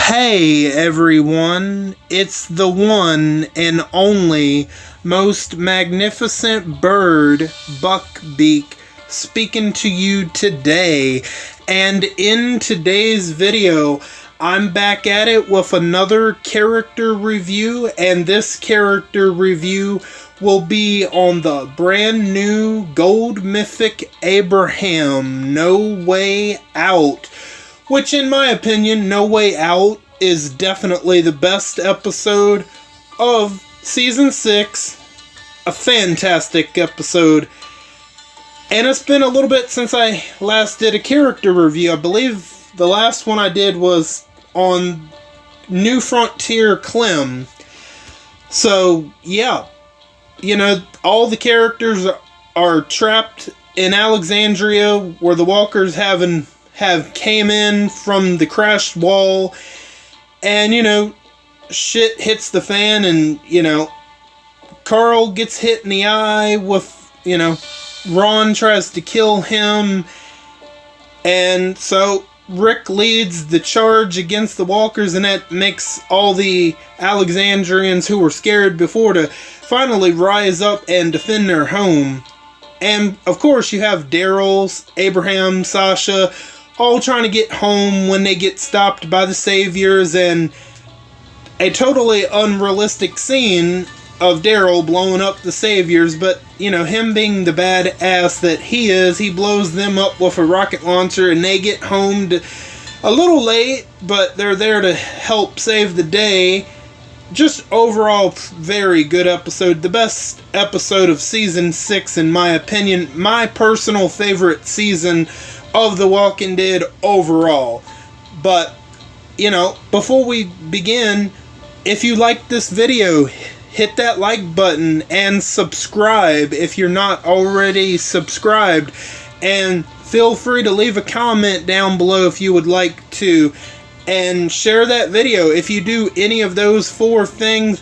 Hey everyone, it's the one and only most magnificent bird, Beak, speaking to you today. And in today's video, I'm back at it with another character review, and this character review will be on the brand new Gold Mythic Abraham, No Way Out. Which, in my opinion, No Way Out is definitely the best episode of Season 6. A fantastic episode. And it's been a little bit since I last did a character review. I believe the last one I did was on New Frontier Clem. So, yeah. You know, all the characters are trapped in Alexandria, where the walkers have came in from the crashed wall, and, you know, shit hits the fan, and, you know, Carl gets hit in the eye with, you know, Ron tries to kill him, and so Rick leads the charge against the walkers, and that makes all the Alexandrians who were scared before to finally rise up and defend their home. And, of course, you have Daryl, Abraham, Sasha, all trying to get home when they get stopped by the Saviors, and a totally unrealistic scene of Daryl blowing up the Saviors, but, you know, him being the badass that he is, he blows them up with a rocket launcher, and they get home a little late, but they're there to help save the day. Just overall, very good episode. The best episode of Season 6, in my opinion. My personal favorite season of The Walking Dead overall. But, you know, before we begin, if you like this video, hit that like button and subscribe if you're not already subscribed. And feel free to leave a comment down below if you would like to. And share that video. If you do any of those four things,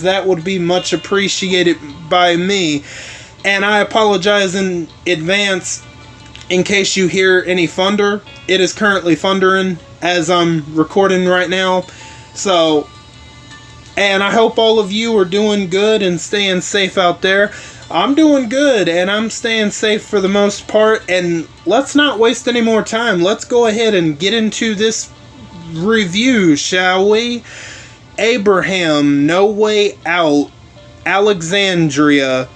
that would be much appreciated by me. And I apologize in advance in case you hear any thunder. It is currently thundering as I'm recording right now. So, and I hope all of you are doing good and staying safe out there. I'm doing good, and I'm staying safe for the most part. And let's not waste any more time. Let's go ahead and get into this review, shall we? Abraham, No Way Out, Alexandria.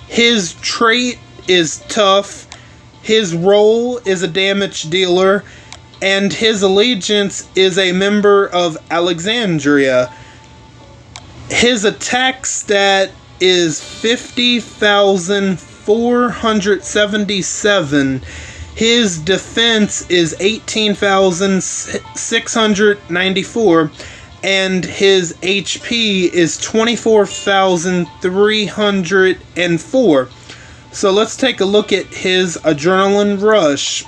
His trait is tough, his role is a damage dealer, and his allegiance is a member of Alexandria. His attack stat is 50,477. His defense is 18,694. And his HP is 24,304. So let's take a look at his Adrenaline Rush.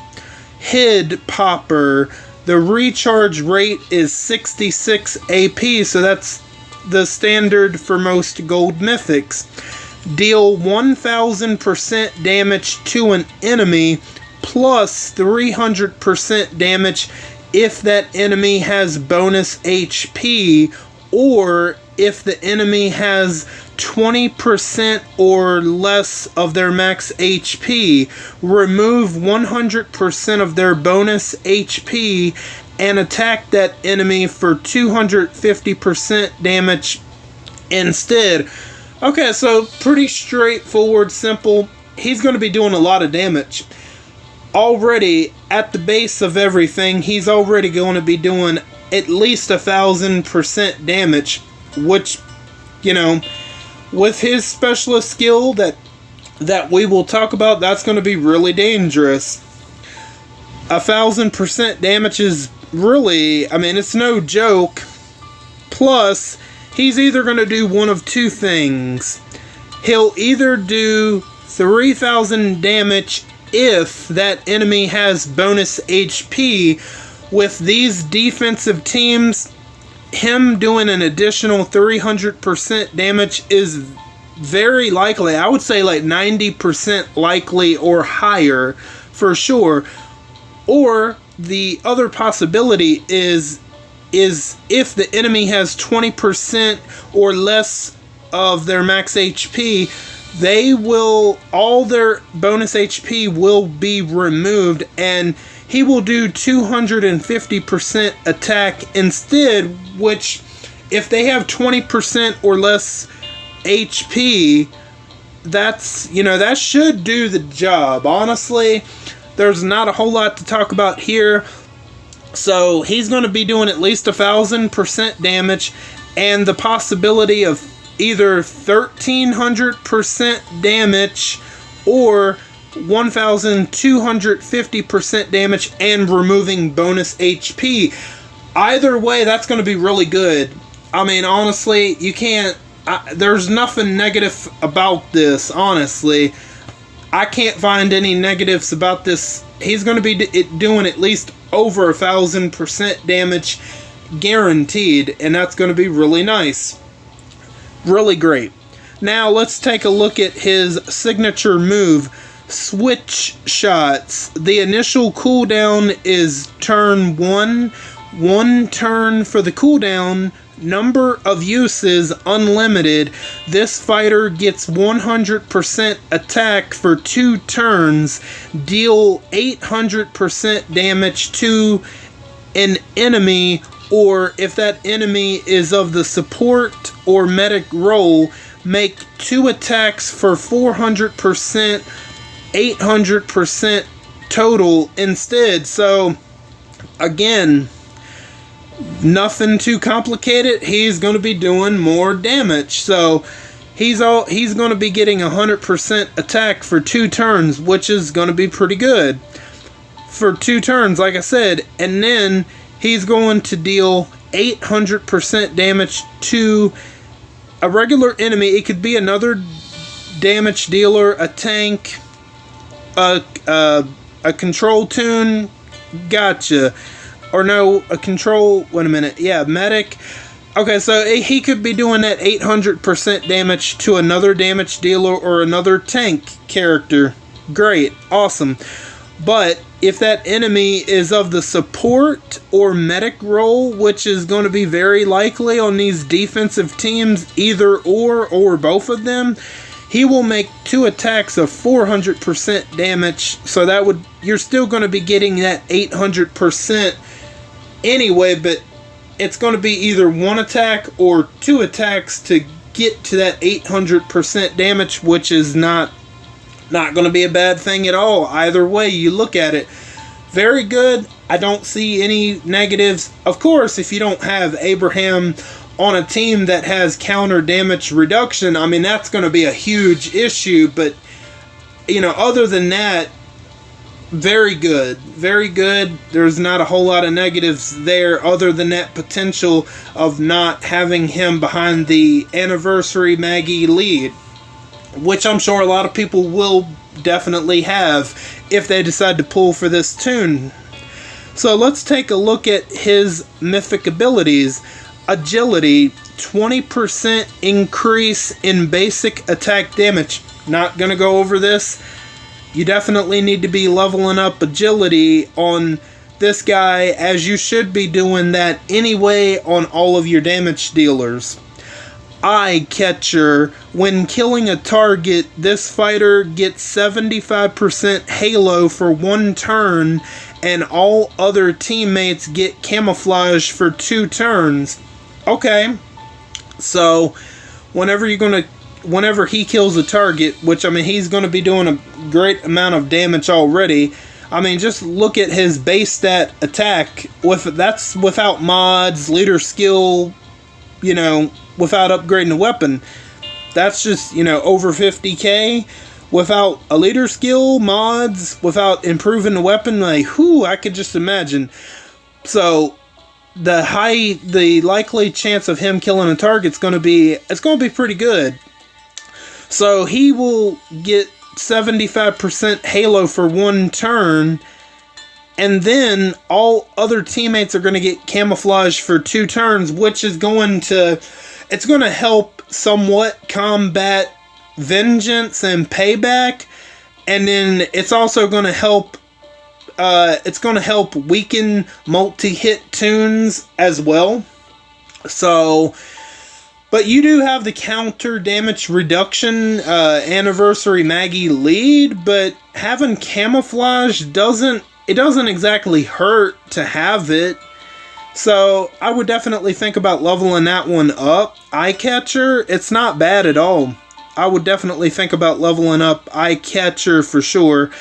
Hid Popper. The recharge rate is 66 AP, so that's the standard for most gold mythics. Deal 1000% damage to an enemy, plus 300% damage if that enemy has bonus HP, or if the enemy has 20% or less of their max HP. Remove 100% of their bonus HP and attack that enemy for 250% damage instead. Okay, so pretty straightforward, simple. He's going to be doing a lot of damage. Already at the base of everything, he's already going to be doing at least 1,000% damage, which, you know, with his specialist skill that we will talk about, that's going to be really dangerous. 1,000% damage is really, I mean, it's no joke. Plus, he's either going to do one of two things. He'll either do 3,000 damage if that enemy has bonus HP. With these defensive teams, him doing an additional 300% damage is very likely. I would say like 90% likely or higher for sure. Or the other possibility is if the enemy has 20% or less of their max HP, all their bonus HP will be removed, and he will do 250% attack instead, which, if they have 20% or less HP, that should do the job. Honestly, there's not a whole lot to talk about here. So he's going to be doing at least 1,000% damage, and the possibility of either 1,300% damage or 1,250% damage and removing bonus HP. Either way, that's going to be really good. I mean, honestly, you can't... there's nothing negative about this, honestly. I can't find any negatives about this. He's going to be doing at least over 1,000% damage guaranteed, and that's going to be really nice. Really great. Now let's take a look at his signature move, Switch Shots. The initial cooldown is turn 1. 1 turn for the cooldown. Number of uses unlimited. This fighter gets 100% attack for 2 turns. Deal 800% damage to an enemy, or if that enemy is of the support or medic role, make 2 attacks for 400%, 800% total instead. So again, nothing too complicated. He's going to be doing more damage. So he's going to be getting 100% attack for 2 turns, which is going to be pretty good for 2 turns, like I said. And then he's going to deal 800% damage to a regular enemy. It could be another damage dealer, a tank, a control tune. Gotcha. Or no, a control... Wait a minute. Yeah, medic. Okay, so he could be doing that 800% damage to another damage dealer or another tank character. Great. Awesome. But if that enemy is of the support or medic role, which is going to be very likely on these defensive teams, either or both of them, he will make 2 attacks of 400% damage. So you're still going to be getting that 800% anyway, but it's going to be either 1 attack or 2 attacks to get to that 800% damage, which is not going to be a bad thing at all. Either way you look at it, very good. I don't see any negatives. Of course, if you don't have Abraham on a team that has counter damage reduction, I mean, that's going to be a huge issue. But, other than that, very good. Very good. There's not a whole lot of negatives there other than that potential of not having him behind the Anniversary Maggie lead, which I'm sure a lot of people will definitely have if they decide to pull for this tune. So let's take a look at his mythic abilities. Agility, 20% increase in basic attack damage. Not going to go over this. You definitely need to be leveling up agility on this guy, as you should be doing that anyway on all of your damage dealers. Eye Catcher. When killing a target, this fighter gets 75% halo for 1 turn, and all other teammates get camouflage for 2 turns. Okay, so whenever he kills a target, which, I mean, he's going to be doing a great amount of damage already. I mean, just look at his base stat attack. That's without mods, leader skill, without upgrading the weapon. That's just, over 50k. Without a leader skill, mods, without improving the weapon, I could just imagine. So the likely chance of him killing a target it's going to be pretty good. So he will get 75% halo for 1 turn, and then all other teammates are going to get camouflage for 2 turns, which is going to help somewhat combat vengeance and payback, and then it's also going to help it's going to help weaken multi-hit tunes as well. So, but you do have the counter damage reduction Anniversary Maggie lead, but having camouflage doesn't exactly hurt to have it. So I would definitely think about leveling that one up. Eye Catcher, it's not bad at all. I would definitely think about leveling up Eye Catcher for sure.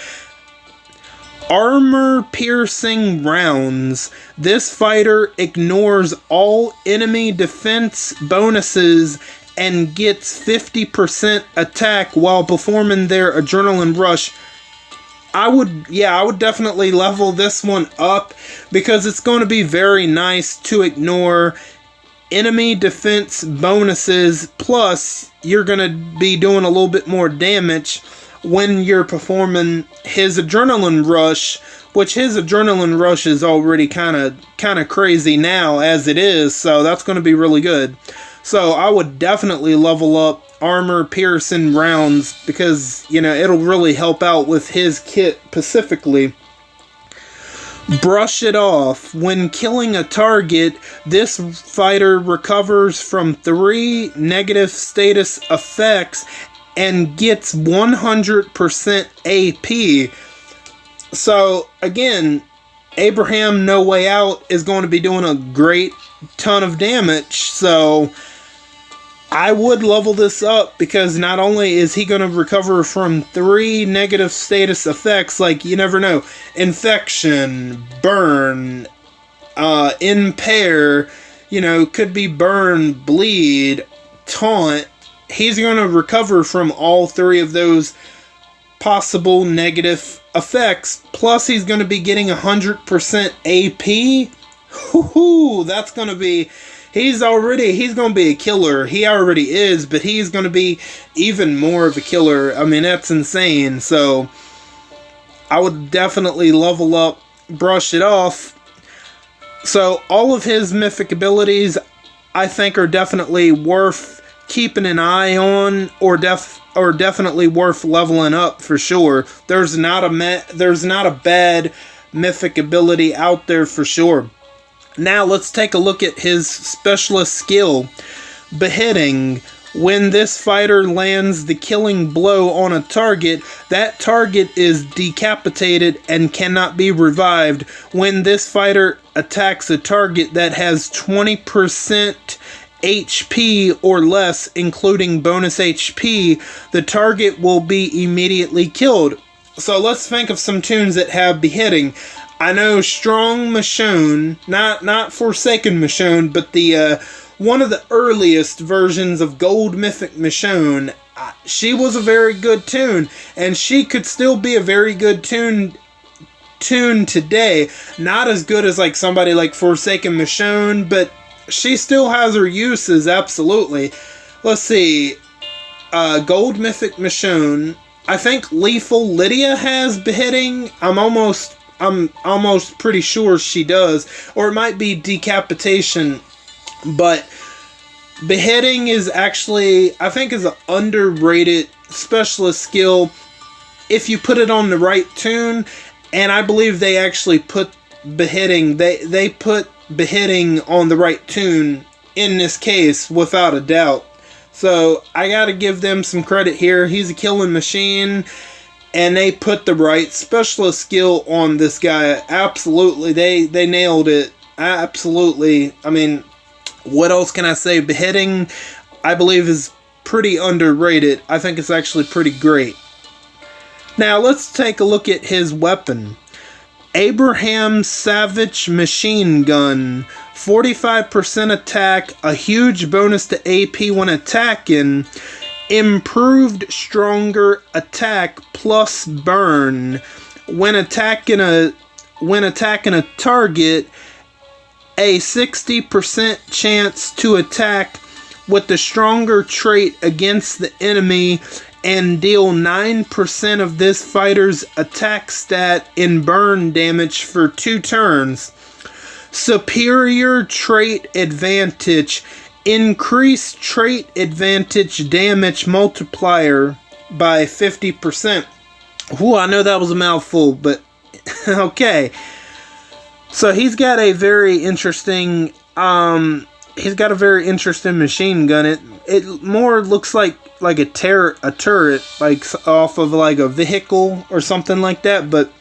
Armor Piercing Rounds. This fighter ignores all enemy defense bonuses and gets 50% attack while performing their Adrenaline Rush. I would definitely level this one up because it's going to be very nice to ignore enemy defense bonuses, plus you're going to be doing a little bit more damage when you're performing his Adrenaline Rush, which his Adrenaline Rush is already kind of crazy now as it is, so that's going to be really good. So I would definitely level up Armor Piercing Rounds because, you know, it'll really help out with his kit specifically. Brush It Off. When killing a target, this fighter recovers from 3 negative status effects and gets 100% AP. So, again, Abraham No Way Out is going to be doing a great ton of damage, so I would level this up because not only is he going to recover from 3 negative status effects, like, you never know, Infection, Burn, Impair, you know, could be Burn, Bleed, Taunt. He's going to recover from all 3 of those possible negative effects, plus he's going to be getting 100% AP. Whoo, that's going to be... He's going to be a killer. He already is, but he's going to be even more of a killer. I mean, that's insane. So, I would definitely level up, Brush It Off. So, all of his mythic abilities, I think, are definitely worth keeping an eye on, or definitely worth leveling up for sure. There's not a bad mythic ability out there for sure. Now let's take a look at his specialist skill, Beheading. When this fighter lands the killing blow on a target, that target is decapitated and cannot be revived. When this fighter attacks a target that has 20% HP or less, including bonus HP, the target will be immediately killed. So let's think of some tunes that have Beheading. I know Strong Michonne, not Forsaken Michonne, but the one of the earliest versions of Gold Mythic Michonne. She was a very good tune, and she could still be a very good tune today. Not as good as like somebody like Forsaken Michonne, but she still has her uses, absolutely. Let's see, Gold Mythic Michonne. I think Lethal Lydia has Beheading. I'm almost pretty sure she does. Or it might be Decapitation. But Beheading is actually, I think, is an underrated specialist skill if you put it on the right tune. And I believe they actually put Beheading, they put Beheading on the right tune in this case, without a doubt. So I gotta give them some credit here. He's a killing machine. And they put the right specialist skill on this guy. Absolutely. They nailed it. Absolutely. I mean, what else can I say? Beheading, I believe, is pretty underrated. I think it's actually pretty great. Now, let's take a look at his weapon. Abraham Savage Machine Gun. 45% attack. A huge bonus to AP when attacking. Improved stronger attack plus burn. When attacking a target, a 60% chance to attack with the stronger trait against the enemy and deal 9% of this fighter's attack stat in burn damage for 2 turns. Superior trait advantage. Increase trait advantage damage multiplier by 50%. Whew, I know that was a mouthful, but Okay. So he's got a very interesting machine gun. It more looks like a turret, like off of like a vehicle or something like that, but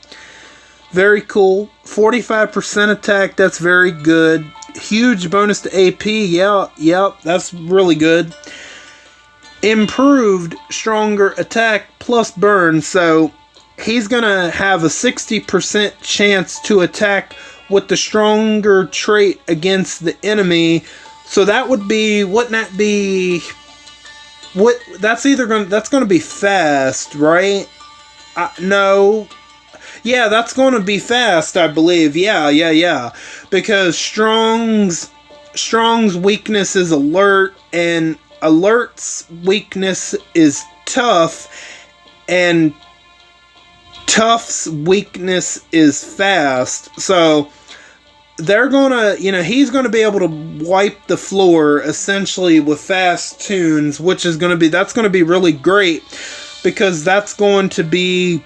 very cool. 45% attack, that's very good. Huge bonus to AP, yeah, that's really good. Improved, stronger attack plus burn, so he's gonna have a 60% chance to attack with the stronger trait against the enemy. So that would be, wouldn't that be, what, that's gonna be fast, right? No. Yeah, that's gonna be fast, I believe. Yeah. Because Strong's weakness is alert, and Alert's weakness is tough, and Tough's weakness is fast. So they're gonna, he's gonna be able to wipe the floor essentially with fast tunes, which is that's gonna be really great, because that's going to be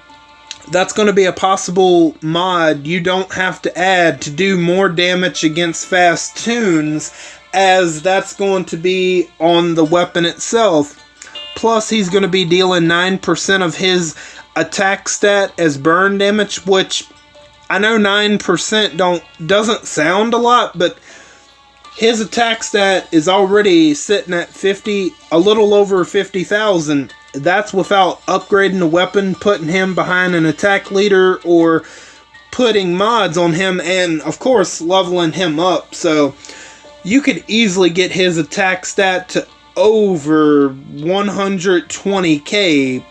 a possible mod you don't have to add to do more damage against fast tunes, as that's going to be on the weapon itself. Plus, he's going to be dealing 9% of his attack stat as burn damage, which I know 9% doesn't sound a lot, but his attack stat is already sitting at a little over 50,000. That's without upgrading the weapon, putting him behind an attack leader, or putting mods on him, and of course leveling him up. So you could easily get his attack stat to over 120k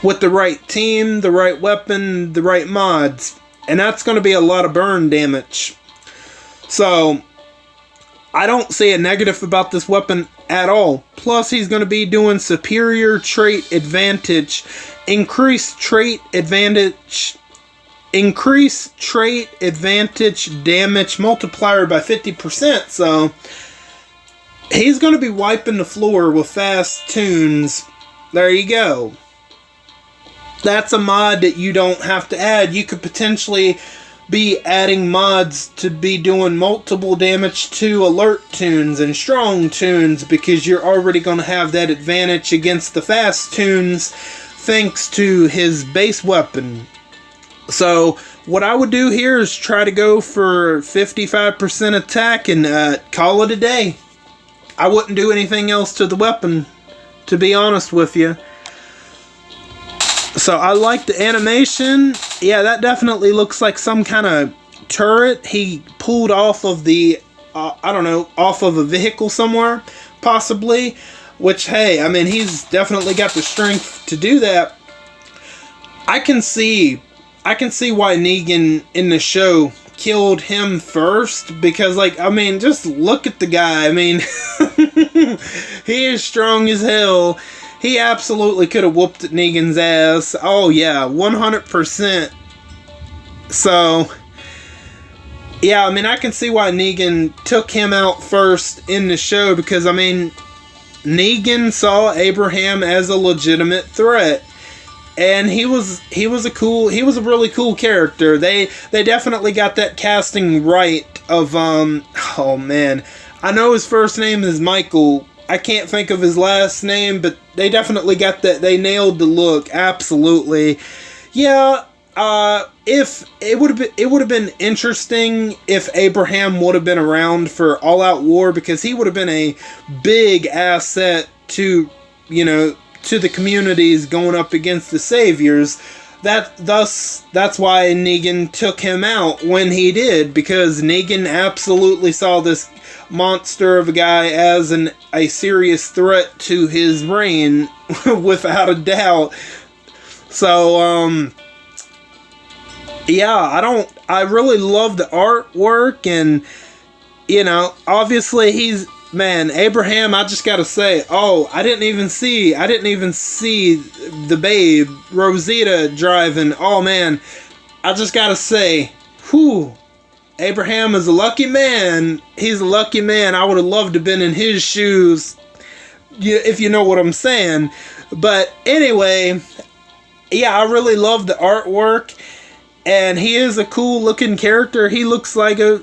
with the right team, the right weapon, the right mods, and that's going to be a lot of burn damage. So I don't see a negative about this weapon at all. Plus, he's going to be doing superior trait advantage, increased trait advantage damage multiplier by 50%. So he's going to be wiping the floor with fast tunes. There you go. That's a mod that you don't have to add. You could potentially be adding mods to be doing multiple damage to alert tunes and strong tunes, because you're already going to have that advantage against the fast tunes thanks to his base weapon. So what I would do here is try to go for 55% attack and call it a day. I wouldn't do anything else to the weapon, to be honest with you. So I like the animation. Yeah, that definitely looks like some kind of turret he pulled off of the, off of a vehicle somewhere, possibly. Which, hey, I mean, he's definitely got the strength to do that. I can see why Negan in the show killed him first, because, just look at the guy. I mean, he is strong as hell. He absolutely could have whooped Negan's ass. Oh, yeah, 100%. So, yeah, I mean, I can see why Negan took him out first in the show, because, I mean, Negan saw Abraham as a legitimate threat. And he was a really cool character. They definitely got that casting right of, oh man, I know his first name is Michael. I can't think of his last name, but they definitely got that. They nailed the look, absolutely. Yeah, if it would have been interesting if Abraham would have been around for All Out War, because he would have been a big asset to, to the communities going up against the Saviors. That's why Negan took him out when he did, because Negan absolutely saw this monster of a guy as a serious threat to his reign, without a doubt. So, yeah, I really love the artwork, and, obviously Abraham, I just gotta say, I didn't even see the babe, Rosita, driving. Oh man, I just gotta say, Abraham is a lucky man. He's a lucky man. I would have loved to have been in his shoes, if you know what I'm saying. But anyway, yeah, I really love the artwork. And he is a cool looking character. He looks like a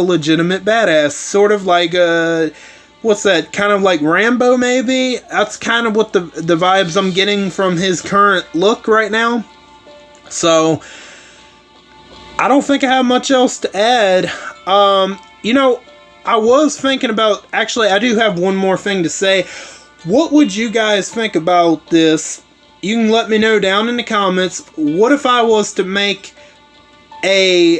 legitimate badass, sort of like a, what's that, kind of like Rambo maybe. That's kind of what the vibes I'm getting from his current look right now. So I don't think I have much else to add. You know, I was thinking about, actually I do have one more thing to say. What would you guys think about this? You can let me know down in the comments. What if I was to make a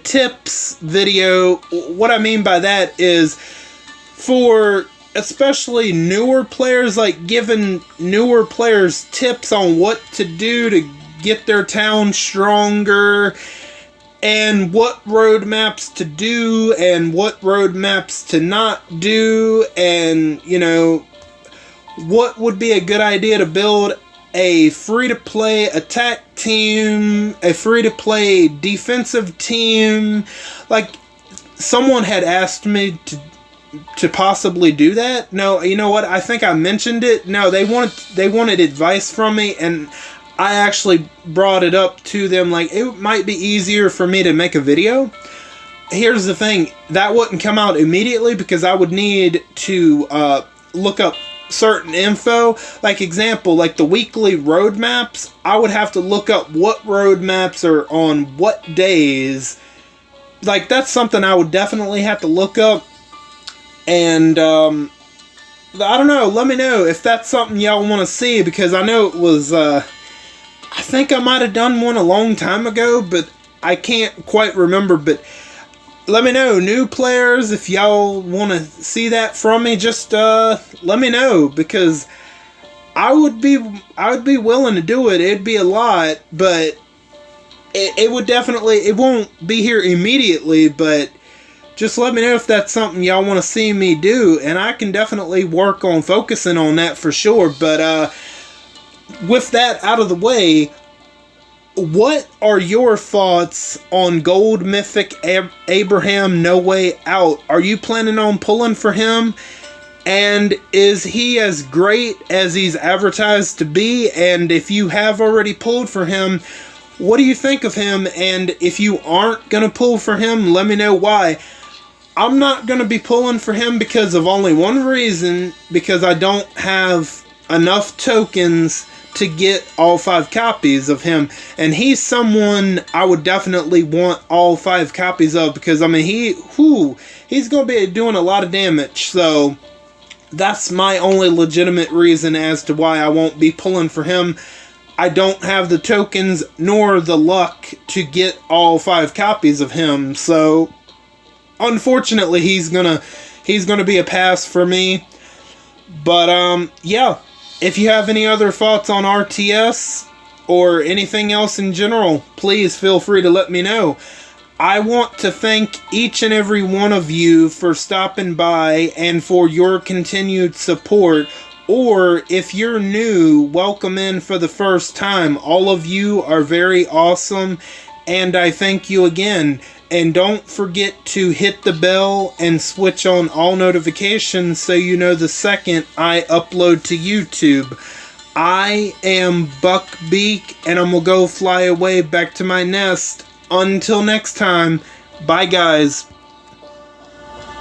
tips video? What I mean by that is for especially newer players, like giving newer players tips on what to do to get their town stronger, and what roadmaps to do and what roadmaps to not do, and you know, what would be a good idea to build a free-to-play attack team, a free-to-play defensive team. Like, someone had asked me to possibly do that. No, you know what? I think I mentioned it. No, they wanted advice from me, and I actually brought it up to them. Like, it might be easier for me to make a video. Here's the thing. That wouldn't come out immediately because I would need to look up certain info. Like, example, like the weekly roadmaps, I would have to look up what roadmaps are on what days. Like, that's something I would definitely have to look up. And I don't know, let me know if that's something y'all want to see, because I know it was I think I might have done one a long time ago, but I can't quite remember. But let me know, new players, if y'all want to see that from me, just let me know, because I would be willing to do it. It'd be a lot, but it would definitely, it won't be here immediately, but just let me know if that's something y'all want to see me do, and I can definitely work on focusing on that for sure. But with that out of the way, what are your thoughts on Gold Mythic Abraham No Way Out? Are you planning on pulling for him? And is he as great as he's advertised to be? And if you have already pulled for him, what do you think of him? And if you aren't going to pull for him, let me know why. I'm not going to be pulling for him because of only one reason, because I don't have enough tokens to get all 5 copies of him, and he's someone I would definitely want all 5 copies of, because I mean he's gonna be doing a lot of damage. So that's my only legitimate reason as to why I won't be pulling for him. I don't have the tokens nor the luck to get all 5 copies of him, so unfortunately he's gonna be a pass for me. But yeah, if you have any other thoughts on RTS or anything else in general, please feel free to let me know. I want to thank each and every one of you for stopping by and for your continued support. Or if you're new, welcome in for the first time. All of you are very awesome, and I thank you again. And don't forget to hit the bell and switch on all notifications so you know the second I upload to YouTube. I am Beak, and I'm gonna go fly away back to my nest. Until next time, bye guys.